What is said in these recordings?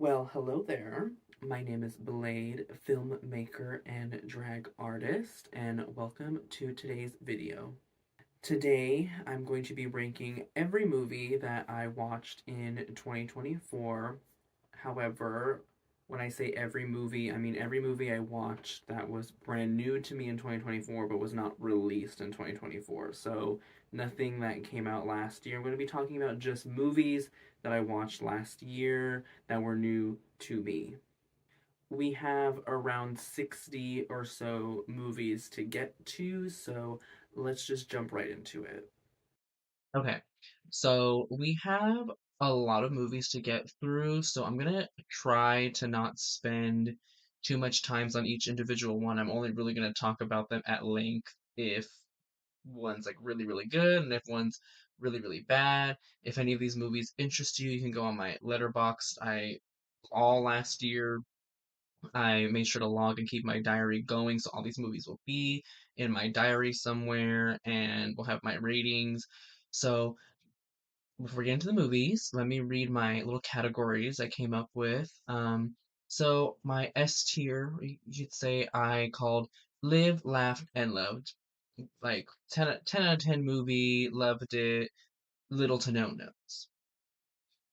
Well, hello there. My name is Blade, filmmaker and drag artist, and welcome to today's video. Today, I'm going to be ranking every movie that I watched in 2024. However, when I say every movie, I mean every movie I watched that was brand new to me in 2024 but was not released in 2024. So, nothing that came out last year. I'm going to be talking about just movies that I watched last year that were new to me. We have around 60 or so movies to get to, so let's just jump right into it. Okay, so we have a lot of movies to get through, so I'm gonna try to not spend too much time on each individual one. I'm only really gonna talk about them at length if one's like really, really good and if one's really, really bad. If any of these movies interest you, you can go on my letterbox. All last year I made sure to log and keep my diary going, so all these movies will be in my diary somewhere and we'll have my ratings. So before we get into the movies, let me read my little categories I came up with. So my S tier, you could say I called Live, Laughed, and Loved. Like 10 out of 10 movie, loved it, little to no notes.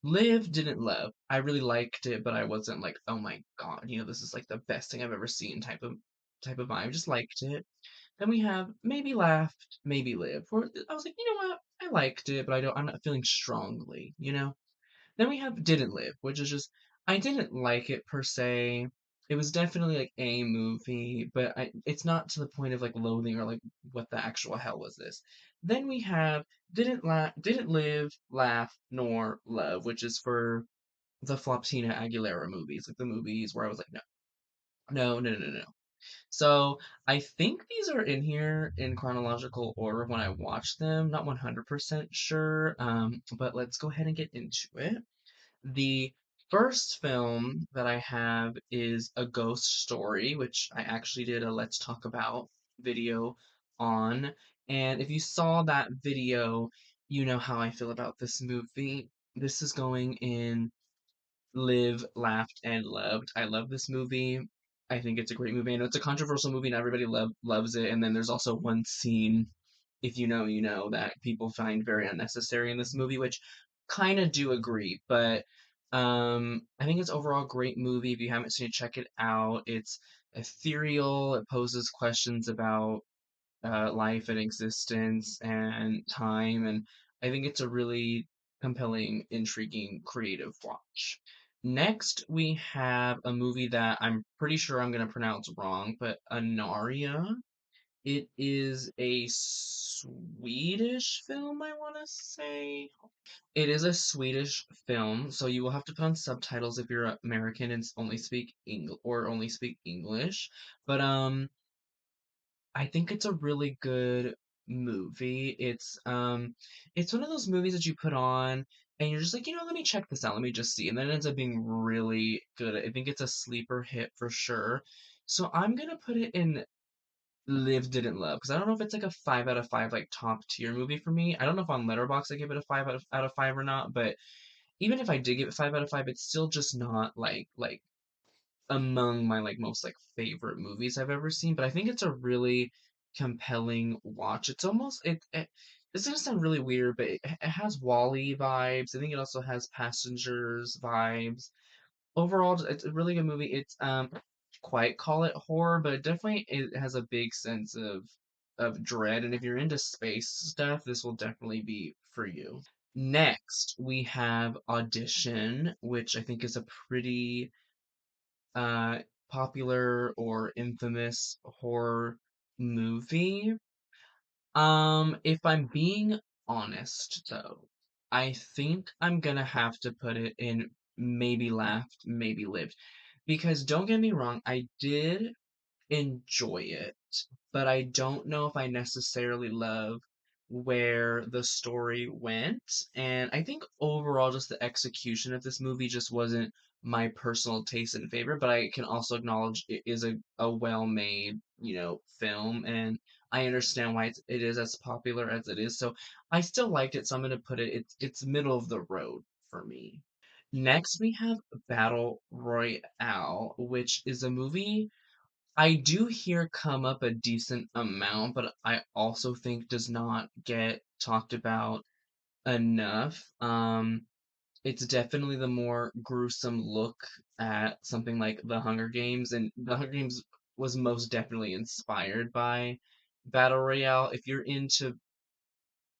Live, didn't love. I really liked it, but I wasn't like, oh my God, this is like the best thing I've ever seen type of vibe. Just liked it. Then we have maybe laughed, maybe lived. Where I was like, you know what? I liked it, but I'm not feeling strongly. Then we have didn't live, which is just I didn't like it per se. It was definitely like a movie, but it's not to the point of like loathing or like what the actual hell was this. Then we have didn't live, laugh, nor love, which is for the Flopsina Aguilera movies, like the movies where I was like, no, no, no, no, no, no. So I think these are in here in chronological order when I watched them. Not 100% sure, but let's go ahead and get into it. The first film that I have is A Ghost Story, which I actually did a Let's Talk About video on. And if you saw that video, you know how I feel about this movie. This is going in Live, Laughed, and Loved. I love this movie. I think it's a great movie. I know it's a controversial movie, and everybody loves it. And then there's also one scene, if you know, you know, that people find very unnecessary in this movie, which kind of do agree. But I think it's overall a great movie. If you haven't seen it, check it out. It's ethereal. It poses questions about life and existence and time. And I think it's a really compelling, intriguing, creative watch. Next, we have a movie that I'm pretty sure I'm going to pronounce wrong, but Anaria. It is a Swedish film, I want to say. It is a Swedish film, so you will have to put on subtitles if you're American and only speak English. But I think it's a really good movie. It's one of those movies that you put on and you're just like, let me check this out. Let me just see. And then it ends up being really good. I think it's a sleeper hit for sure. So I'm gonna put it in Live Didn't Love because I don't know if it's like a 5 out of 5 like top tier movie for me. I don't know if on Letterboxd I give it a 5 out of 5 or not, but even if I did give it 5 out of 5, it's still just not like among my like most like favorite movies I've ever seen, but I think it's a really compelling watch. It's almost it's gonna sound really weird, but it has Wally vibes. I think it also has Passengers vibes. Overall, it's a really good movie. It's quite call it horror, but it has a big sense of dread. And if you're into space stuff, this will definitely be for you. Next, we have Audition, which I think is a pretty uh, popular or infamous horror movie. If I'm being honest though, I think I'm gonna have to put it in maybe laughed, maybe lived. Because don't get me wrong, I did enjoy it, but I don't know if I necessarily love where the story went. And I think overall, just the execution of this movie just wasn't my personal taste and favorite, but I can also acknowledge it is a well-made, film, and I understand why it is as popular as it is. So I still liked it, so I'm gonna put it's middle of the road for me. Next, we have Battle Royale, which is a movie I do hear come up a decent amount, but I also think does not get talked about enough. It's definitely the more gruesome look at something like The Hunger Games, and The Hunger Games was most definitely inspired by Battle Royale. If you're into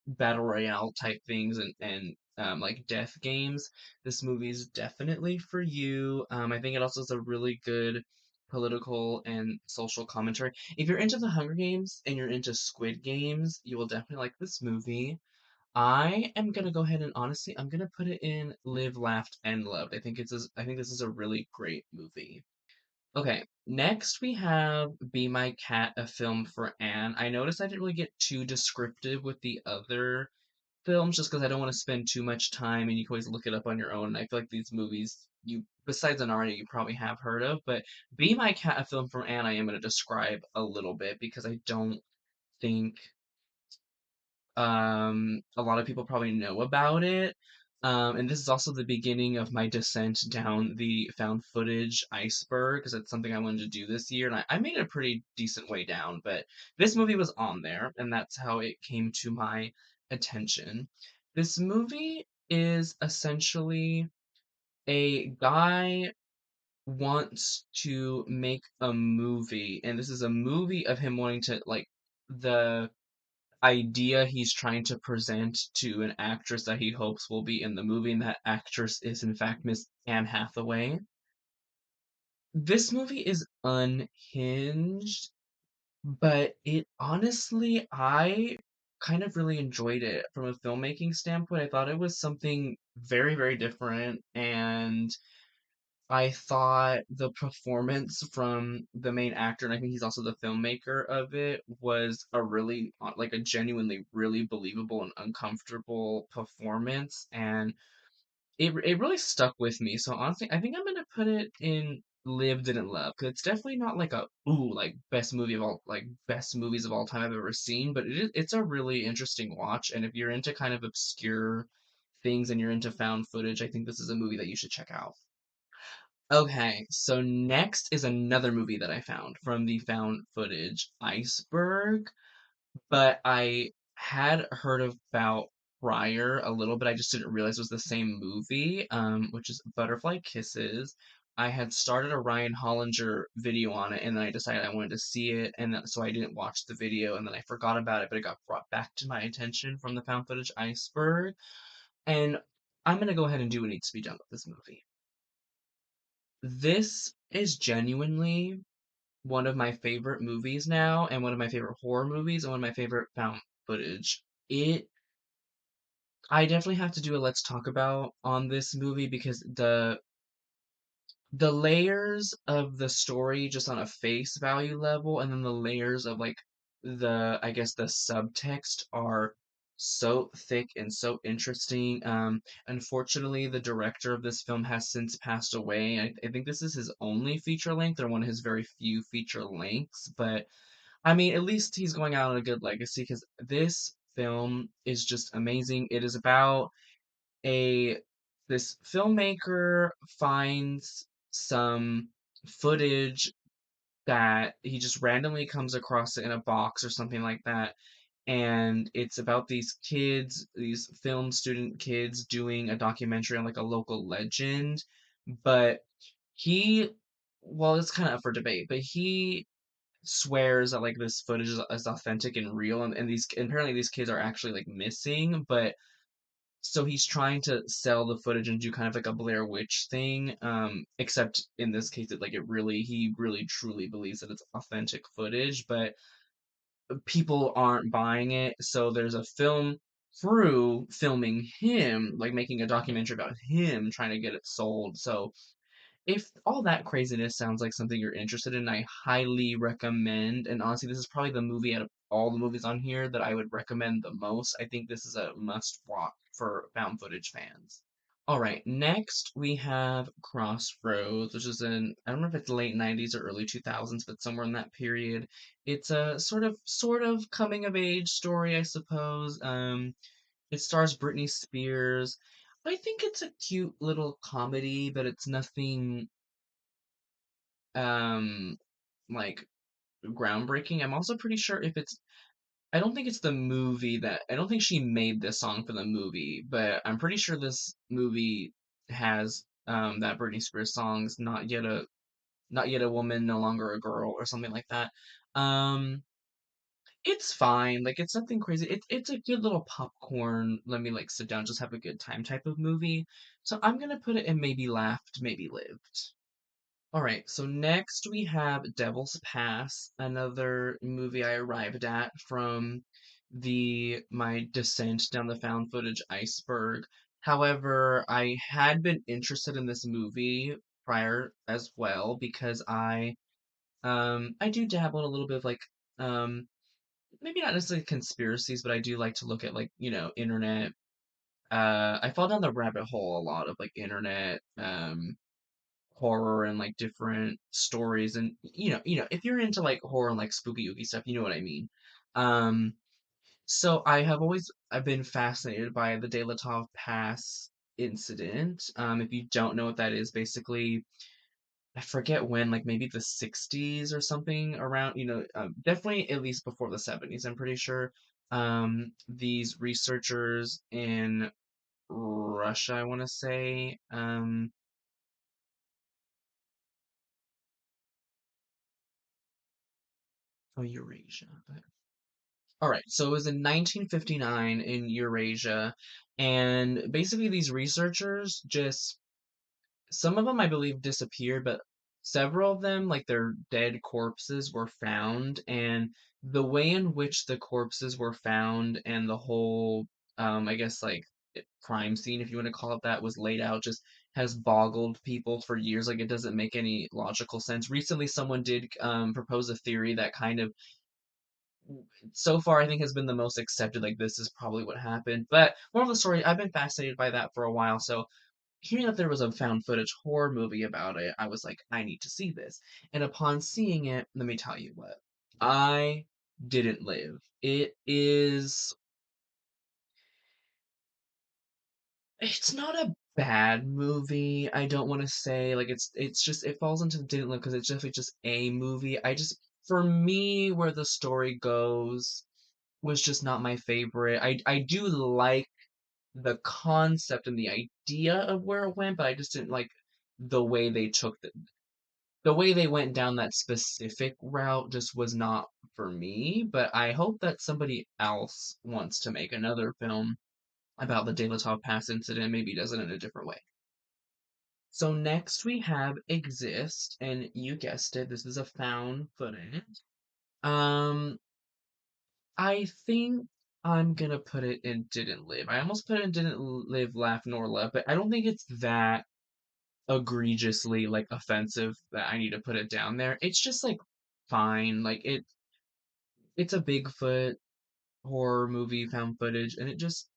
battle royale type things and like death games, this movie is definitely for you. I think it also has a really good political and social commentary. If you're into the Hunger Games and you're into Squid Games, you will definitely like this movie. I am gonna go ahead and honestly, I'm gonna put it in Live, Laughed, and Loved. I think this is a really great movie. Okay, next we have Be My Cat, a film for Anne. I noticed I didn't really get too descriptive with the other films just because I don't want to spend too much time and you can always look it up on your own. And I feel like these movies you besides Anarya you probably have heard of, but Be My Cat, a film from Anne, I am going to describe a little bit because I don't think a lot of people probably know about it. And this is also the beginning of my descent down the found footage iceberg because it's something I wanted to do this year, and I made it a pretty decent way down. But this movie was on there, and that's how it came to my attention. This movie is essentially a guy wants to make a movie, and this is a movie of him wanting to like the idea he's trying to present to an actress that he hopes will be in the movie, and that actress is in fact Miss Anne Hathaway. This movie is unhinged, but it honestly, I kind of really enjoyed it from a filmmaking standpoint. I thought it was something very, very different, and I thought the performance from the main actor, and I think he's also the filmmaker of it, was a really, like a genuinely really believable and uncomfortable performance, and it really stuck with me. So honestly, I think I'm gonna put it in Live Didn't Love because it's definitely not like a ooh like best movies of all time I've ever seen, but it's a really interesting watch, and if you're into kind of obscure things and you're into found footage, I think this is a movie that you should check out. Okay, so next is another movie that I found from the found footage iceberg, but I had heard about prior a little bit. I just didn't realize it was the same movie, which is Butterfly Kisses. I had started a Ryan Hollinger video on it, and then I decided I wanted to see it, and so I didn't watch the video, and then I forgot about it, but it got brought back to my attention from the found footage iceberg, and I'm gonna go ahead and do what needs to be done with this movie. This is genuinely one of my favorite movies now, and one of my favorite horror movies, and one of my favorite found footage. It I definitely have to do a let's talk about on this movie because the layers of the story just on a face value level, and then the layers of like the I guess the subtext are so thick and so interesting. Unfortunately, the director of this film has since passed away. I think this is his only feature length or one of his very few feature lengths, but I mean, at least he's going out on a good legacy because this film is just amazing. It is about a this filmmaker finds some footage that he just randomly comes across in a box or something like that, and it's about these kids, these film student kids doing a documentary on like a local legend, but he well, it's kind of up for debate, but he swears that like this footage is authentic and real, and these and apparently these kids are actually like missing, but so he's trying to sell the footage and do kind of like a Blair Witch thing, except in this case he really truly believes that it's authentic footage, but people aren't buying it, so there's a film crew filming him, like making a documentary about him trying to get it sold. So if all that craziness sounds like something you're interested in, I highly recommend. And honestly, this is probably the movie out of all the movies on here that I would recommend the most. I think this is a must watch for found footage fans. All right, next we have Crossroads, which is I don't know if it's late 90s or early 2000s, but somewhere in that period. It's a sort of coming of age story, I suppose. It stars Britney Spears. I think it's a cute little comedy, but it's nothing um like groundbreaking. I'm also pretty sure if it's I don't think it's the movie that I don't think she made this song for the movie, but I'm pretty sure this movie has that Britney Spears song's Not Yet a Woman, No Longer a Girl or something like that. Um it's fine. Like it's nothing crazy. It's a good little popcorn, let me like sit down, just have a good time type of movie. So I'm gonna put it in maybe laughed, maybe lived. All right, so next we have Devil's Pass, another movie I arrived at from the my descent down the found footage iceberg. However, I had been interested in this movie prior as well because I do dabble in a little bit of like um maybe not necessarily conspiracies, but I do like to look at like, internet. I fall down the rabbit hole a lot of like internet horror and like different stories and if you're into like horror and like spooky ooky stuff, you know what I mean. Um so I've been fascinated by the De La Tave Pass incident. If you don't know what that is, basically I forget when, like maybe the 60s or something around, definitely at least before the 70s, I'm pretty sure. These researchers in Russia, I want to say, oh, Eurasia. All right, so it was in 1959 in Eurasia, and basically these researchers just some of them I believe disappeared, but several of them, like their dead corpses, were found, and the way in which the corpses were found and the whole, I guess like crime scene, if you want to call it that, was laid out just has boggled people for years. Like it doesn't make any logical sense. Recently, someone did propose a theory that kind of so far I think has been the most accepted. Like this is probably what happened. But more of the story, I've been fascinated by that for a while. So hearing that there was a found footage horror movie about it, I was like, I need to see this. And upon seeing it, let me tell you what, I didn't live. It's not a bad movie. I don't want to say like it's just it falls into the didn't live because it's definitely just a movie. For me where the story goes was just not my favorite. I do like the concept and the idea of where it went, but I just didn't like the way they took the way they went down that specific route just was not for me. But I hope that somebody else wants to make another film about the De La Tave Pass incident, maybe does it in a different way. So next we have Exist, and you guessed it, this is a found footage. Um, I think I'm gonna put it in Didn't Live. I almost put it in Didn't Live, Laugh, Nor Love, but I don't think it's that egregiously like offensive that I need to put it down there. It's just like fine. Like it's a Bigfoot horror movie found footage and it's just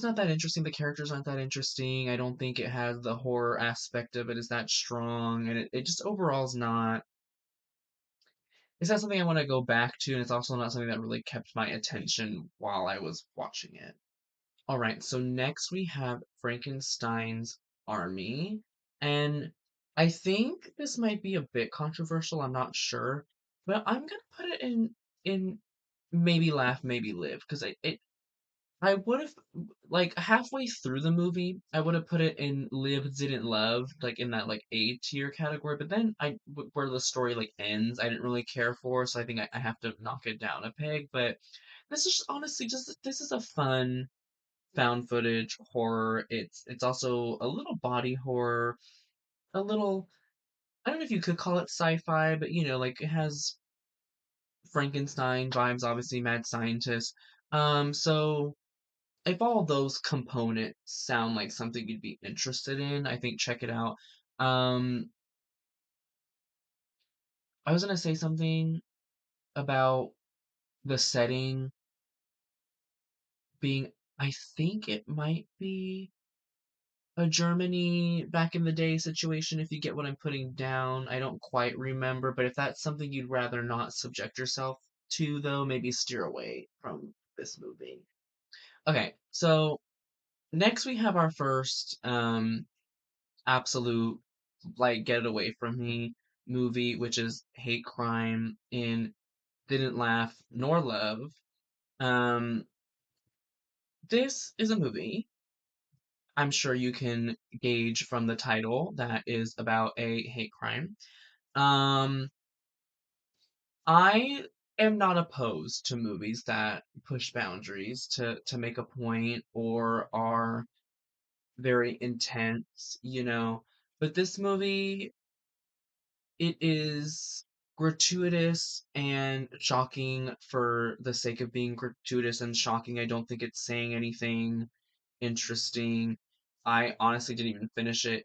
not that interesting. The characters aren't that interesting. I don't think it has the horror aspect of it is that strong and it just overall is not it's not something I want to go back to and it's also not something that really kept my attention while I was watching it. All right, so next we have Frankenstein's Army, and I think this might be a bit controversial, I'm not sure, but I'm gonna put it in maybe laugh, maybe live, because I would have like halfway through the movie, I would have put it in live, didn't love, like in that like A tier category, but then where the story like ends, I didn't really care for, so I think I have to knock it down a peg, but this is honestly just this is a fun found footage horror. It's also a little body horror, a little I don't know if you could call it sci-fi, but like it has Frankenstein vibes, obviously mad scientist. So if all those components sound like something you'd be interested in, I think check it out. Um, I was gonna say something about the setting being I think it might be a Germany back in the day situation, if you get what I'm putting down. I don't quite remember, but if that's something you'd rather not subject yourself to, though, maybe steer away from this movie. Okay, so Next we have our first absolute like get it away from me movie, which is Hate Crime in Didn't Laugh Nor Love. Um, this is a movie I'm sure you can gauge from the title that is about a hate crime. Um, I am not opposed to movies that push boundaries to make a point or are very intense, But this movie, it is gratuitous and shocking for the sake of being gratuitous and shocking. I don't think it's saying anything interesting. I honestly didn't even finish it.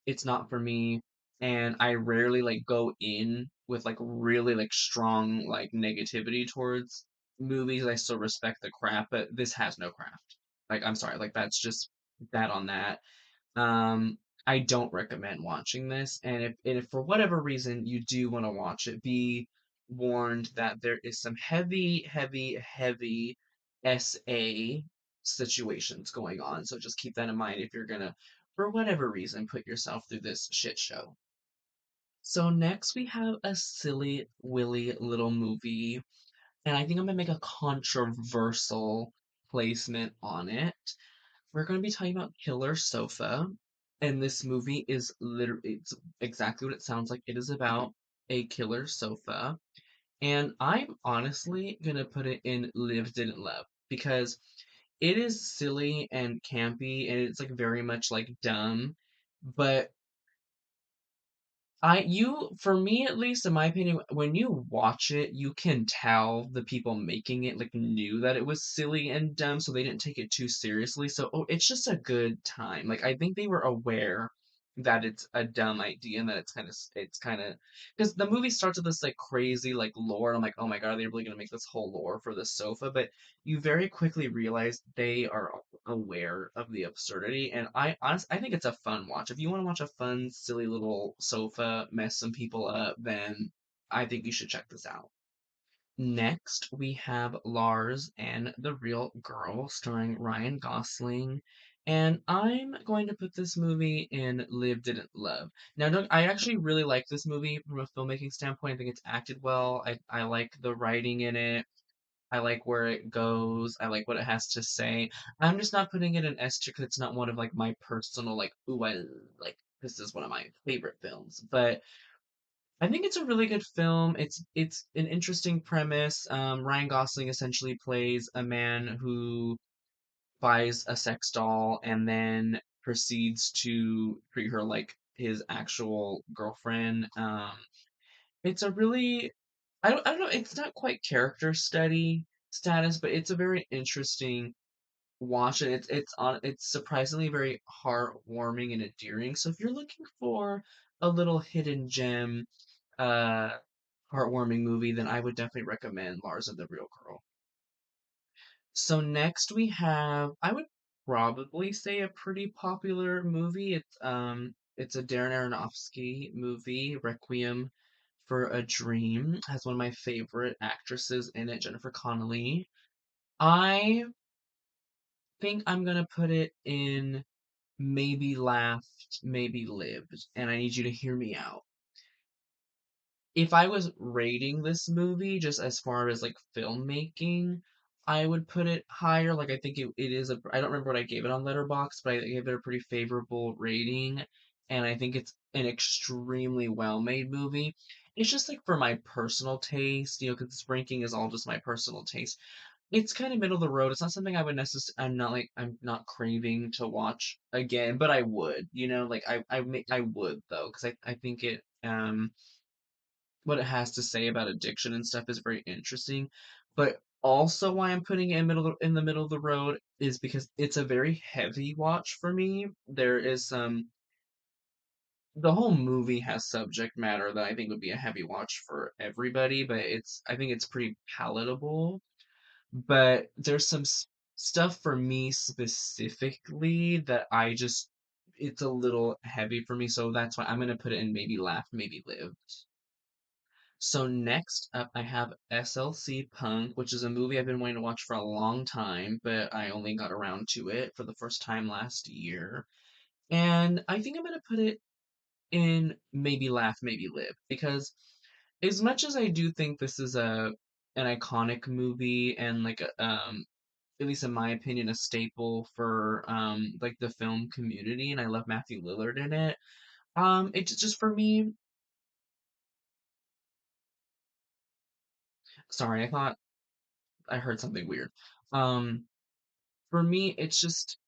It's not for me, and I rarely like go in with like really like strong like negativity towards movies. I still respect the craft, but this has no craft. Like I'm sorry, like that's just that on that. I don't recommend watching this, and if for whatever reason you do want to watch it, be warned that there is some heavy, heavy, heavy SA situations going on. So just keep that in mind if you're gonna, for whatever reason, put yourself through this shit show. So next we have a silly willy little movie, and I think I'm gonna make a controversial placement on it. We're going to be talking about Killer Sofa, and this movie is literally it's exactly what it sounds like. It is about a killer sofa, and I'm honestly gonna put it in Live Didn't Love because it is silly and campy, and it's like very much like dumb, but for me at least, in my opinion, when you watch it, you can tell the people making it like knew that it was silly and dumb, so they didn't take it too seriously. So, it's just a good time. Like I think they were aware that it's a dumb idea and that it's kind of because the movie starts with this like crazy like lore. And I'm like, oh my God, are they really gonna make this whole lore for the sofa? But you very quickly realize they are aware of the absurdity, and I think it's a fun watch. If you want to watch a fun, silly little sofa mess some people up, then I think you should check this out. Next, we have Lars and the Real Girl, starring Ryan Gosling. And I'm going to put this movie in Live Didn't Love. Now, don't, I actually really like this movie from a filmmaking standpoint. I think it's acted well. I like the writing in it. I like where it goes. I like what it has to say. I'm just not putting it in S tier because it's not one of like my personal like ooh I like this is one of my favorite films. But I think it's a really good film. It's an interesting premise. Ryan Gosling essentially plays a man who buys a sex doll and then proceeds to treat her like his actual girlfriend. It's a really I don't know, it's not quite character study status, but it's a very interesting watch, and it's surprisingly very heartwarming and endearing. So if you're looking for a little hidden gem, uh heartwarming movie, then I would definitely recommend Lars and the Real Girl. So next we have, I would probably say a pretty popular movie. It's a Darren Aronofsky movie, Requiem for a Dream. Has one of my favorite actresses in it, Jennifer Connelly. I think I'm gonna put it in maybe laughed, maybe lived, and I need you to hear me out. If I was rating this movie just as far as like filmmaking, I would put it higher. Like I think it is I don't remember what I gave it on Letterboxd, but I gave it a pretty favorable rating, and I think it's an extremely well-made movie. It's just like for my personal taste, because this ranking is all just my personal taste. It's kind of middle of the road. It's not something I would necessarily. I'm not craving to watch again, but I would. Like I would though, because I think it what it has to say about addiction and stuff is very interesting. But also why I'm putting it in the middle of the road is because it's a very heavy watch for me. There is some The whole movie has subject matter that I think would be a heavy watch for everybody, but I think it's pretty palatable. But there's some stuff for me specifically that it's a little heavy for me, so that's why I'm gonna put it in maybe laugh, maybe live. So next up, I have SLC Punk, which is a movie I've been wanting to watch for a long time, but I only got around to it for the first time last year. And I think I'm gonna put it in maybe laugh, maybe live, because as much as I do think this is a an iconic movie and like at least in my opinion a staple for like the film community, and I love Matthew Lillard in it. It's just for me. Sorry, I thought I heard something weird. Um, for me, it's just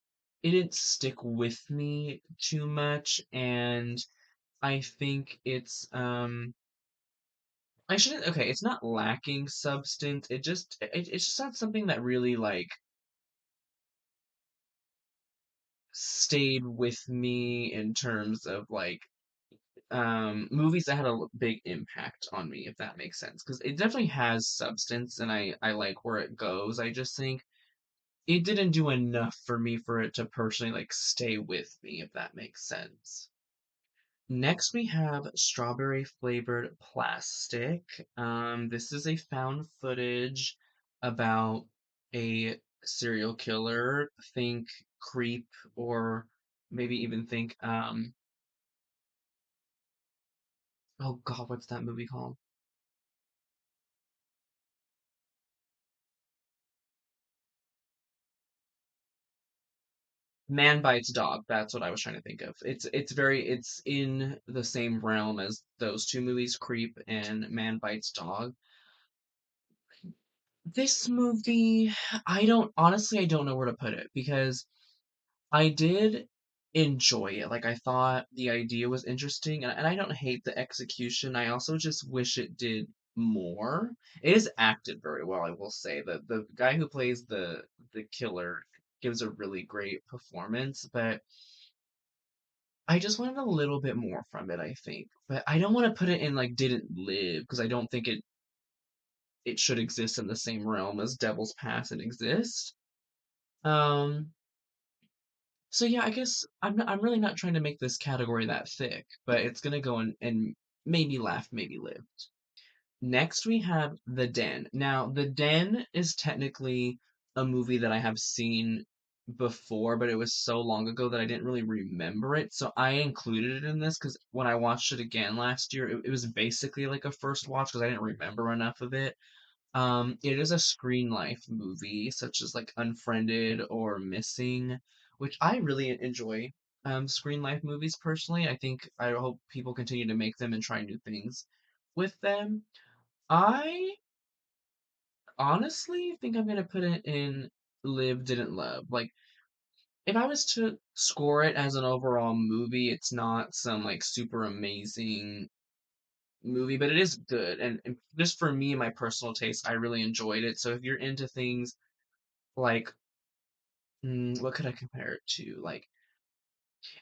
it didn't stick with me too much, and I think I shouldn't. Okay, it's not lacking substance. It's just not something that really like stayed with me in terms of like movies that had a big impact on me, if that makes sense. Because it definitely has substance, and I like where it goes. I just think it didn't do enough for me for it to personally like stay with me, if that makes sense. Next, we have strawberry flavored plastic. This is a found footage about a serial killer. Think Creep, or maybe even think oh God, what's that movie called? Man Bites Dog. That's what I was trying to think of. It's in the same realm as those two movies, Creep and Man Bites Dog. This movie, I don't know where to put it because I did enjoy it. Like, I thought the idea was interesting, and I don't hate the execution. I also just wish it did more. It is acted very well, I will say. The guy who plays the killer gives a really great performance, but I just wanted a little bit more from it, I think. But I don't want to put it in like didn't live because I don't think it should exist in the same realm as Devil's Pass and exist. Um, so yeah, I guess I'm really not trying to make this category that thick, but it's gonna go in and maybe laugh, maybe live. Next we have The Den. Now, The Den is technically a movie that I have seen before, but it was so long ago that I didn't really remember it. So I included it in this because when I watched it again last year, it was basically like a first watch because I didn't remember enough of it. It is a screen life movie, such as like Unfriended or Missing, which I really enjoy. Screen life movies personally. I hope people continue to make them and try new things with them. I honestly think I'm gonna put it in Live Didn't Love. Like, if I was to score it as an overall movie, it's not some like super amazing movie, but it is good. And just for me, my personal taste, I really enjoyed it. So if you're into things like what could I compare it to? Like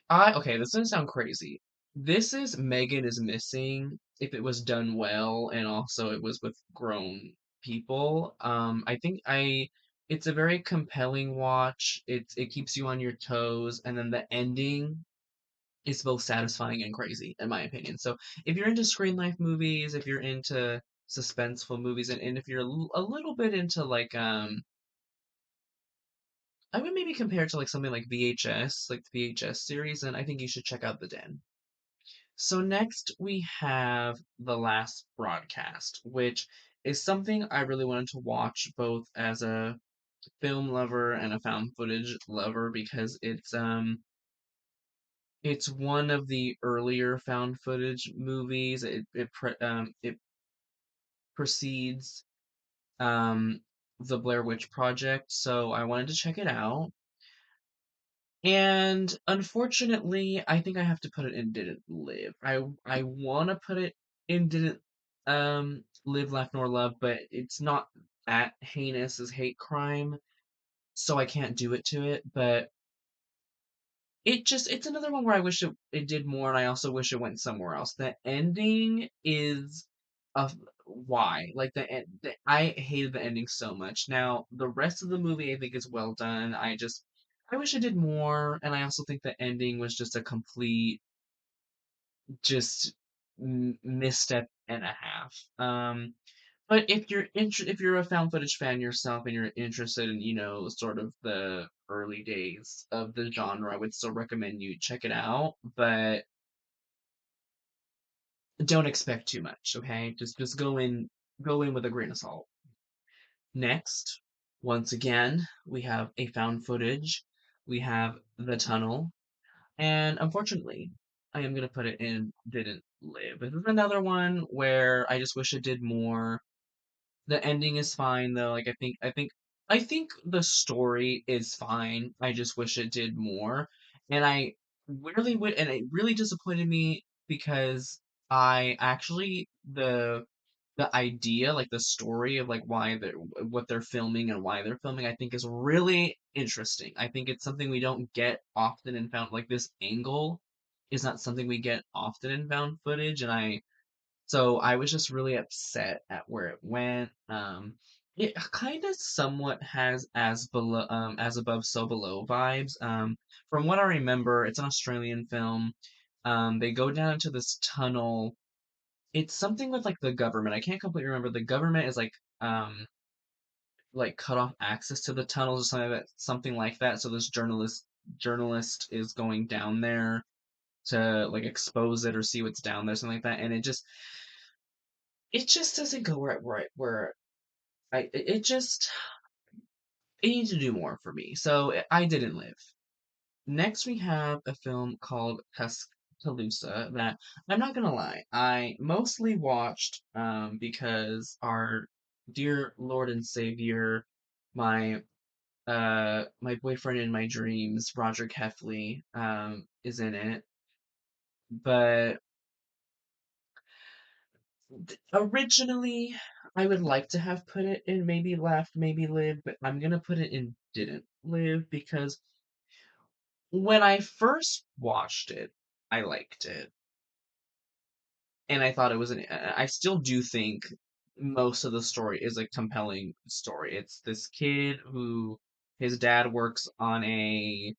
I okay, this doesn't sound crazy. This is Megan is Missing if it was done well and also it was with grown people. I think I it's a very compelling watch. It keeps you on your toes, and then the ending is both satisfying and crazy, in my opinion. So if you're into screen life movies, if you're into suspenseful movies, and if you're a little bit into like I would maybe compare it to like something like VHS, like the VHS series, and I think you should check out The Den. So next we have The Last Broadcast, which is something I really wanted to watch both as a film lover and a found footage lover because it's one of the earlier found footage movies. It precedes the Blair Witch Project, so I wanted to check it out. And unfortunately, I think I have to put it in Didn't Live. I want to put it in Didn't Live, Laugh, nor Love, but it's not that heinous as hate crime, so I can't do it to it. But it's another one where I wish it did more, and I also wish it went somewhere else. The ending is a why like I hated the ending so much. Now the rest of the movie I think is well done. I wish it did more, and I also think the ending was just a complete just. misstep and a half. But if you're a found footage fan yourself and you're interested in, sort of the early days of the genre, I would still recommend you check it out, but don't expect too much, okay? Just go in with a grain of salt. Next, once again, we have a found footage. We have The Tunnel, and unfortunately, I am gonna put it in Didn't Live. This is another one where I just wish it did more. The ending is fine though. Like I think the story is fine. I just wish it did more. And I really would and it really disappointed me because I actually the idea, like the story of like why they're what they're filming and why they're filming, I think is really interesting. I think it's something we don't get often in found like this angle is not something we get often in found footage, and I was just really upset at where it went. It kind of somewhat has as above, so below vibes. From what I remember, it's an Australian film. They go down into this tunnel. It's something with like the government. I can't completely remember. The government is like cut off access to the tunnels or something like that. So this journalist is going down there to like expose it or see what's down there, something like that, and it just doesn't go where it just it needs to do more for me. So I didn't live. Next, we have a film called Tuscaloosa that I'm not gonna lie, I mostly watched because our dear Lord and Savior, my my boyfriend in my dreams, Roger Heffley, is in it. But originally, I would like to have put it in maybe laughed, maybe lived, but I'm gonna put it in didn't live because when I first watched it, I liked it, and I thought it was an. I still do think most of the story is a compelling story. It's this kid who his dad works on I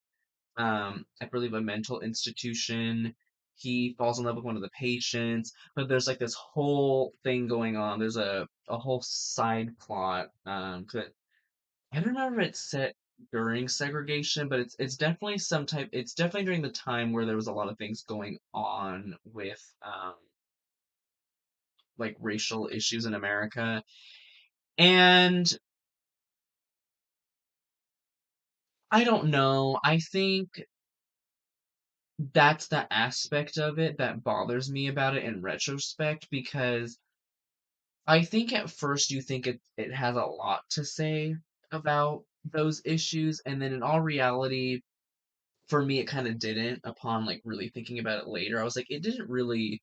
believe a mental institution. He falls in love with one of the patients, but there's like this whole thing going on. There's a whole side plot. 'Cause I don't remember if it's set during segregation, but it's definitely some type. It's definitely during the time where there was a lot of things going on with like racial issues in America, and I don't know. I think that's the aspect of it that bothers me about it in retrospect because I think at first you think it has a lot to say about those issues, and then in all reality, for me, it kind of didn't. Upon like really thinking about it later, I was like, it didn't really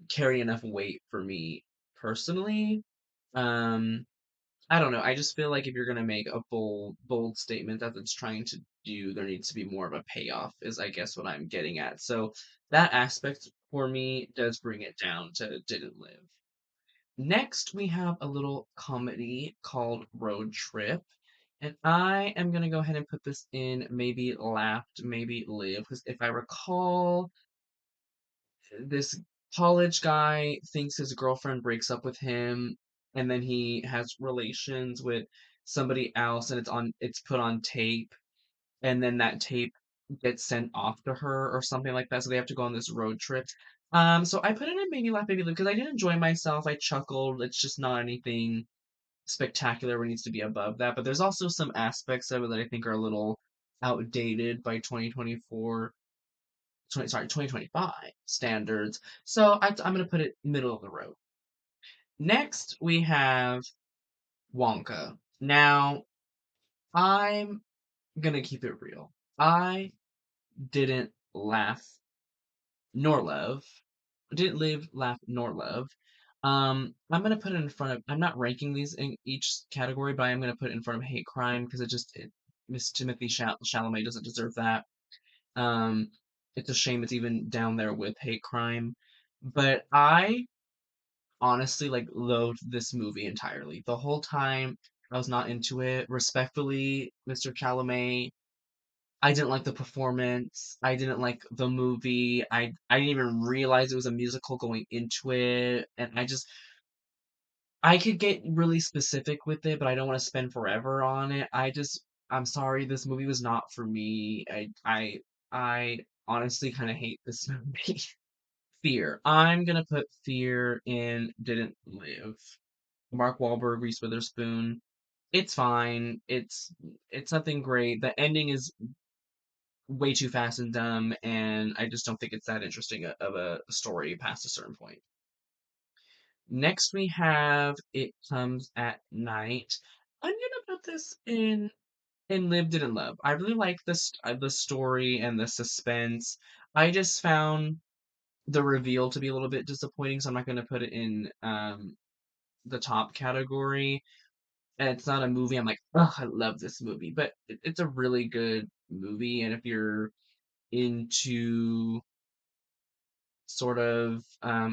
carry enough weight for me personally. Um, I don't know. I just feel like if you're gonna make a bold statement that it's trying to do, there needs to be more of a payoff, is I guess what I'm getting at. So that aspect for me does bring it down to didn't live. Next, we have a little comedy called Road Trip. And I am going to go ahead and put this in maybe laughed, maybe live. Because if I recall, this college guy thinks his girlfriend breaks up with him, and then he has relations with somebody else, and it's put on tape, and then that tape gets sent off to her or something like that. So they have to go on this road trip. So I put it in maybe laugh, maybe live because I did enjoy myself. I chuckled. It's just not anything spectacular where it needs to be above that. But there's also some aspects of it that I think are a little outdated by 2025 standards. So I'm going to put it middle of the road. Next, we have Wonka. Now, I'm going to keep it real. I didn't laugh nor love. Didn't live, laugh, nor love. I'm gonna put it in front of. I'm not ranking these in each category, but I am gonna put it in front of hate crime because Miss Timothy Chalamet doesn't deserve that. Um, it's a shame it's even down there with hate crime. But I honestly like loathed this movie entirely. The whole time I was not into it. Respectfully, Mr. Chalamet, I didn't like the performance. I didn't like the movie. I didn't even realize it was a musical going into it, and I could get really specific with it, but I don't want to spend forever on it. I'm sorry, this movie was not for me. I honestly kind of hate this movie. Fear. I'm gonna put Fear in Didn't Live. Mark Wahlberg, Reese Witherspoon. It's fine. It's nothing great. The ending is way too fast and dumb, and I just don't think it's that interesting of a story past a certain point. Next, we have It Comes at Night. I'm gonna put this in Live Didn't Love. I really like this the story and the suspense. I just found the reveal to be a little bit disappointing, so I'm not gonna put it in the top category. And it's not a movie I'm like, oh, I love this movie, but it's a really good movie. And if you're into sort of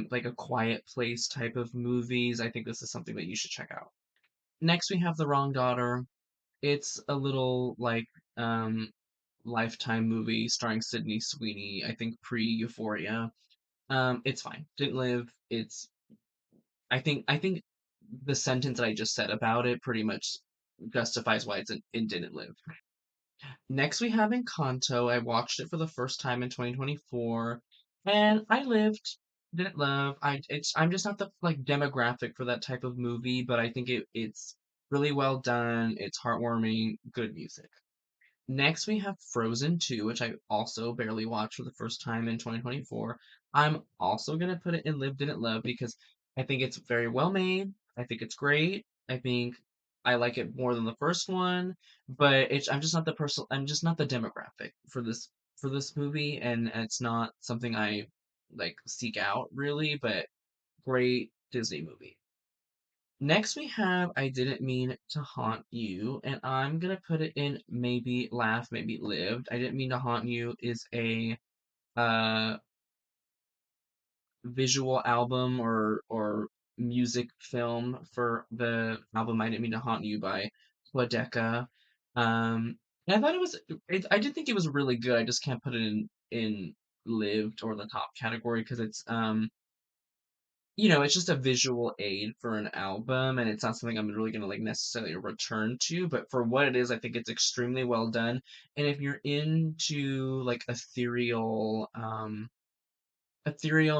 like a quiet place type of movies, I think this is something that you should check out. Next, we have The Wrong Daughter. It's a little like um, Lifetime movie starring Sydney Sweeney, I think pre Euphoria. It's fine. Didn't live. I think the sentence that I just said about it pretty much justifies why it didn't live. Next, we have Encanto. I watched it for the first time in 2024, and I lived, didn't love. I'm just not the like demographic for that type of movie, but I think it's really well done. It's heartwarming, good music. Next, we have Frozen 2, which I also barely watched for the first time in 2024. I'm also going to put it in Live Didn't Love because I think it's very well made. I think it's great. I think I like it more than the first one, but I'm just not the demographic for this movie, and it's not something I like seek out really, but great Disney movie. Next, we have I Didn't Mean to Haunt You, and I'm gonna put it in Maybe Laugh, Maybe Lived. I Didn't Mean to Haunt You is a uh, visual album or music film for the album I Didn't Mean to Haunt You by Quadeca. And I thought I did think it was really good. I just can't put it in lived or the top category because it's just a visual aid for an album, and it's not something I'm really gonna like necessarily return to. But for what it is, I think it's extremely well done. And if you're into like ethereal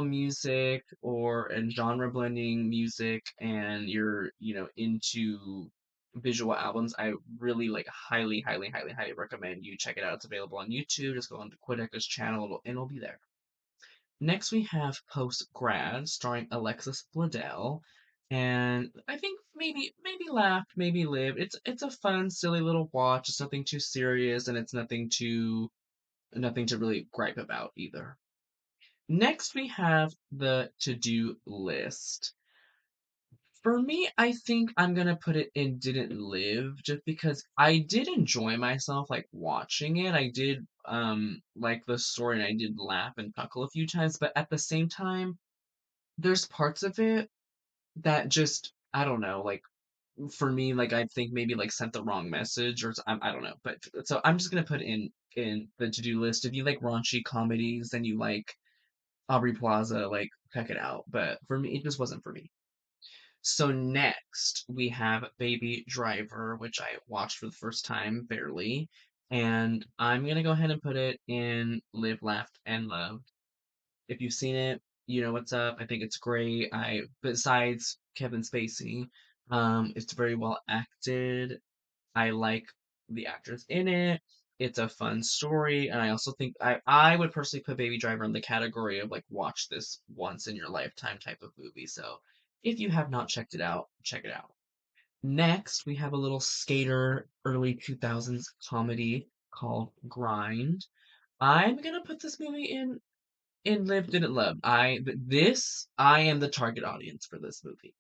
music or and genre blending music, and you're into visual albums, I really like highly, highly, highly, highly recommend you check it out. It's available on YouTube. Just go on to Quidecker's channel, and it'll be there. Next, we have Post Grad, starring Alexis Bledel, and I think maybe laugh, maybe live. It's a fun, silly little watch. It's nothing too serious, and it's nothing to really gripe about either. Next, we have the to do list. For me, I think I'm gonna put it in didn't live just because I did enjoy myself like watching it. I did like the story and I did laugh and chuckle a few times, but at the same time, there's parts of it that just I don't know, like for me, like I think maybe like sent the wrong message I don't know. But so I'm just gonna put in the to-do list. If you like raunchy comedies and you like Aubrey Plaza, like check it out. But for me, it just wasn't for me. So next we have Baby Driver, which I watched for the first time, barely, and I'm gonna go ahead and put it in Live, Laughed, and Loved. If you've seen it, you know what's up. I think it's great. Besides Kevin Spacey, it's very well acted. I like the actors in it. It's a fun story, and I also think I would personally put Baby Driver in the category of like watch this once in your lifetime type of movie. So if you have not checked it out, check it out. Next, we have a little skater early 2000s comedy called Grind. I'm gonna put this movie in Live Didn't Love. I am the target audience for this movie.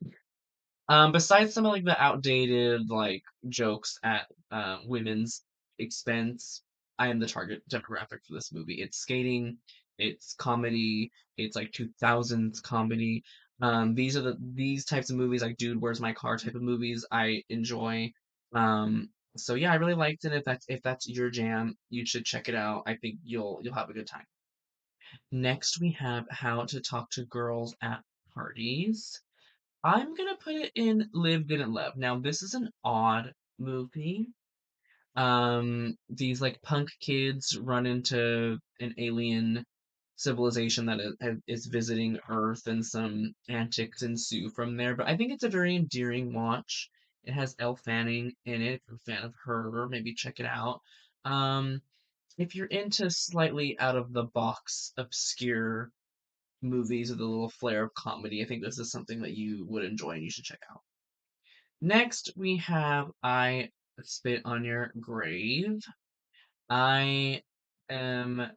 Besides some of like the outdated like jokes at women's expense, I am the target demographic for this movie. It's skating, it's comedy, it's like 2000s comedy. These types of movies like Dude, Where's My Car type of movies I enjoy. So yeah, I really liked it. If that's your jam, you should check it out. I think you'll have a good time. Next, we have How to Talk to Girls at Parties. I'm gonna put it in Live Didn't Love. Now, this is an odd movie. These like punk kids run into an alien civilization that is visiting Earth, and some antics ensue from there. But I think it's a very endearing watch. It has Elle Fanning in it. If you're a fan of her, maybe check it out. Um, if you're into slightly out of the box, obscure movies with a little flair of comedy, I think this is something that you would enjoy and you should check out. Next, we have I Spit on Your Grave. I am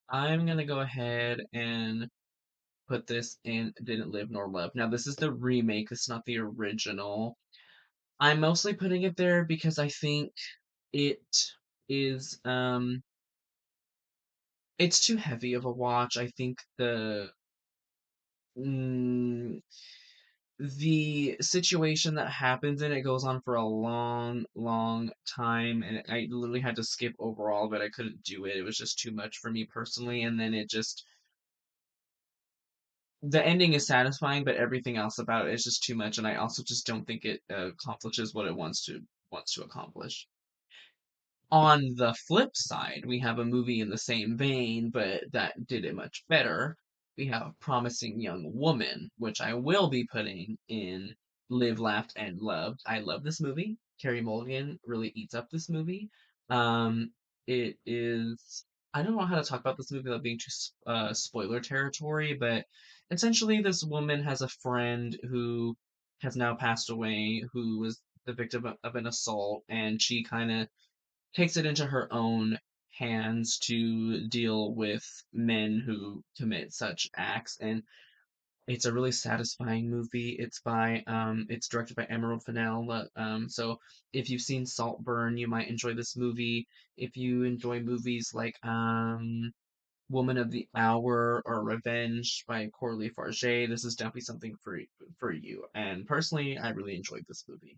I'm gonna go ahead and put this in Didn't Live Nor Love. Now this is the remake, it's not the original. I'm mostly putting it there because I think it is it's too heavy of a watch. I think mm, the situation that happens in it goes on for a long, long time, and I literally had to skip over all of it. I couldn't do it. It was just too much for me personally, and then it just the ending is satisfying, but everything else about it is just too much, and I also just don't think it accomplishes what it wants to accomplish. On the flip side, we have a movie in the same vein, but that did it much better. We have Promising Young Woman, which I will be putting in Live, Laughed, and Loved. I love this movie. Carey Mulligan really eats up this movie. Um, it is. I don't know how to talk about this movie without being too spoiler territory, but essentially, this woman has a friend who has now passed away, who was the victim of an assault, and she kind of takes it into her own hands to deal with men who commit such acts, and it's a really satisfying movie. It's directed by Emerald Fennell. So if you've seen Saltburn, you might enjoy this movie. If you enjoy movies like Woman of the Hour or Revenge by Coralie Farge, this is definitely something for you. And personally, I really enjoyed this movie.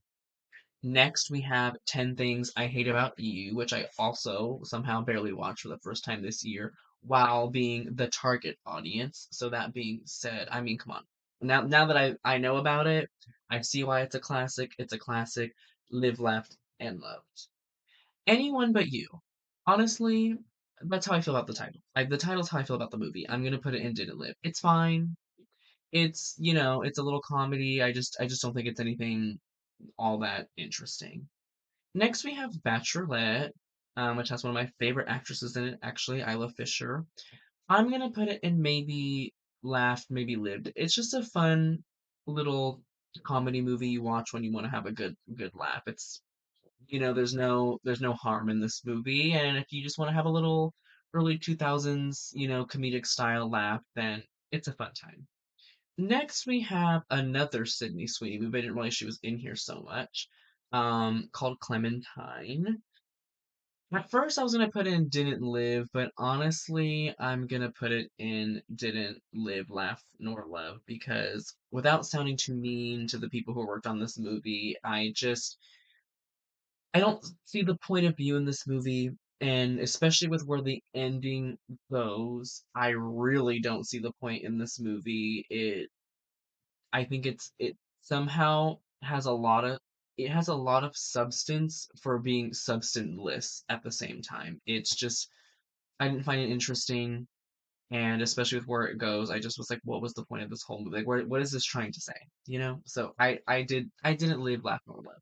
Next, we have 10 Things I Hate About You, which I also somehow barely watched for the first time this year while being the target audience. So that being said, I mean, come on. Now that I know about it, I see why it's a classic. It's a classic. Live, Left, and Loved. Anyone But You. Honestly, that's how I feel about the title. Like the title's how I feel about the movie. I'm gonna put it in Didn't Live. It's fine. It's a little comedy. I just don't think it's anything all that interesting. Next, we have Bachelorette, which has one of my favorite actresses in it, actually, Isla Fisher. I'm gonna put it in maybe Laughed, maybe Lived. It's just a fun little comedy movie you watch when you want to have a good laugh. There's no harm in this movie, and if you just want to have a little early 2000s, comedic style laugh, then it's a fun time. Next, we have another Sydney Sweeney movie. I didn't realize she was in here so much. Called Clementine. At first, I was gonna put in Didn't Live, but honestly, I'm gonna put it in Didn't Live, Laugh, Nor Love because without sounding too mean to the people who worked on this movie, I don't see the point of view in this movie, and especially with where the ending goes, I really don't see the point in this movie. I think it somehow has a lot of substance for being substanceless at the same time. It's just I didn't find it interesting, and especially with where it goes, I just was like, what was the point of this whole movie? Like, what is this trying to say? So I didn't live, laugh, nor love.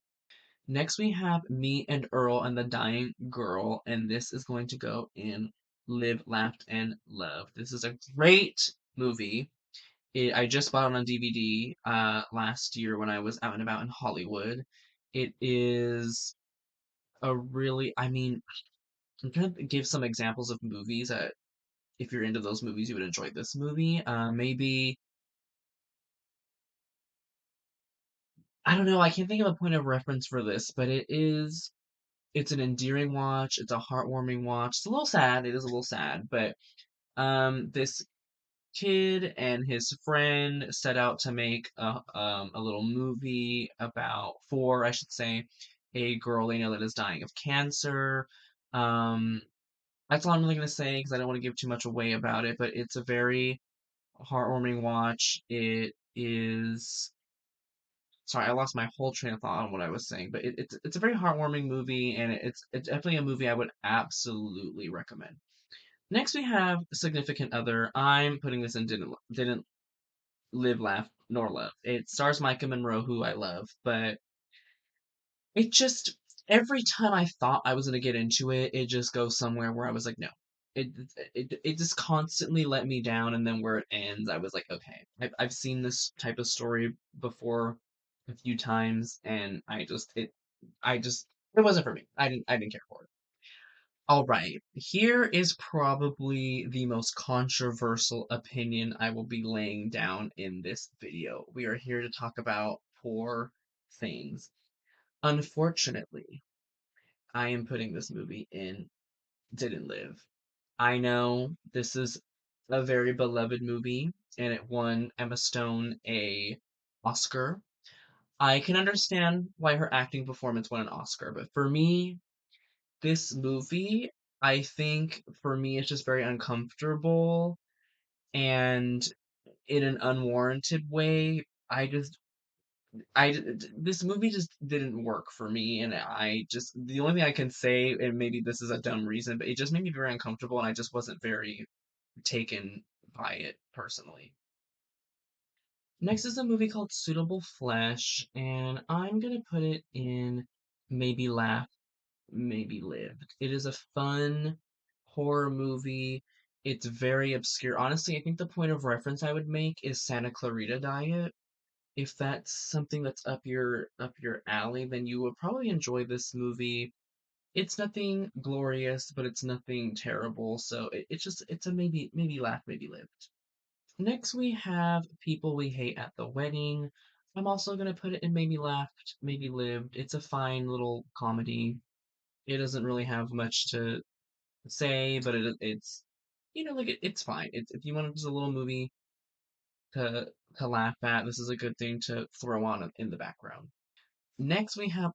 Next, we have Me and Earl and the Dying Girl, and this is going to go in Live, Laughed, and Loved. This is a great movie. I just bought it on DVD last year when I was out and about in Hollywood. It is I mean, I'm trying to give some examples of movies that if you're into those movies, you would enjoy this movie. Maybe, I don't know, I can't think of a point of reference for this, but it's an endearing watch, it's a heartwarming watch. It's a little sad, it is a little sad, but this kid and his friend set out to make a little movie about four, I should say, a girl they know that is dying of cancer. Um, that's all I'm really gonna say because I don't want to give too much away about it, but it's a very heartwarming watch. It is. Sorry, I lost my whole train of thought on what I was saying, but it's a very heartwarming movie, and it's definitely a movie I would absolutely recommend. Next, we have Significant Other. I'm putting this in didn't live, laugh, nor love. It stars Micah Monroe, who I love, but it just every time I thought I was gonna get into it, it just goes somewhere where I was like, no. It it just constantly let me down, and then where it ends, I was like, okay, I've seen this type of story before a few times, and I just it wasn't for me. I didn't care for it. All right, here is probably the most controversial opinion I will be laying down in this video. We are here to talk about Poor Things. Unfortunately, I am putting this movie in Didn't Live. I know this is a very beloved movie and it won Emma Stone a Oscar. I can understand why her acting performance won an Oscar, but for me, this movie, I think for me it's just very uncomfortable and in an unwarranted way. This movie just didn't work for me, and I just the only thing I can say, and maybe this is a dumb reason, but it just made me very uncomfortable, and I just wasn't very taken by it personally. Next is a movie called Suitable Flesh, and I'm gonna put it in maybe laugh, maybe lived. It is a fun horror movie. It's very obscure. Honestly, I think the point of reference I would make is Santa Clarita Diet. If that's something that's up your alley, then you would probably enjoy this movie. It's nothing glorious, but it's nothing terrible. So it's a maybe laugh, maybe live. Next we have People We Hate at the Wedding. I'm also gonna put it in maybe laughed, maybe lived. It's a fine little comedy. It doesn't really have much to say, but it's like it's fine. It's if you want just a little movie to to laugh at, this is a good thing to throw on in the background. Next, we have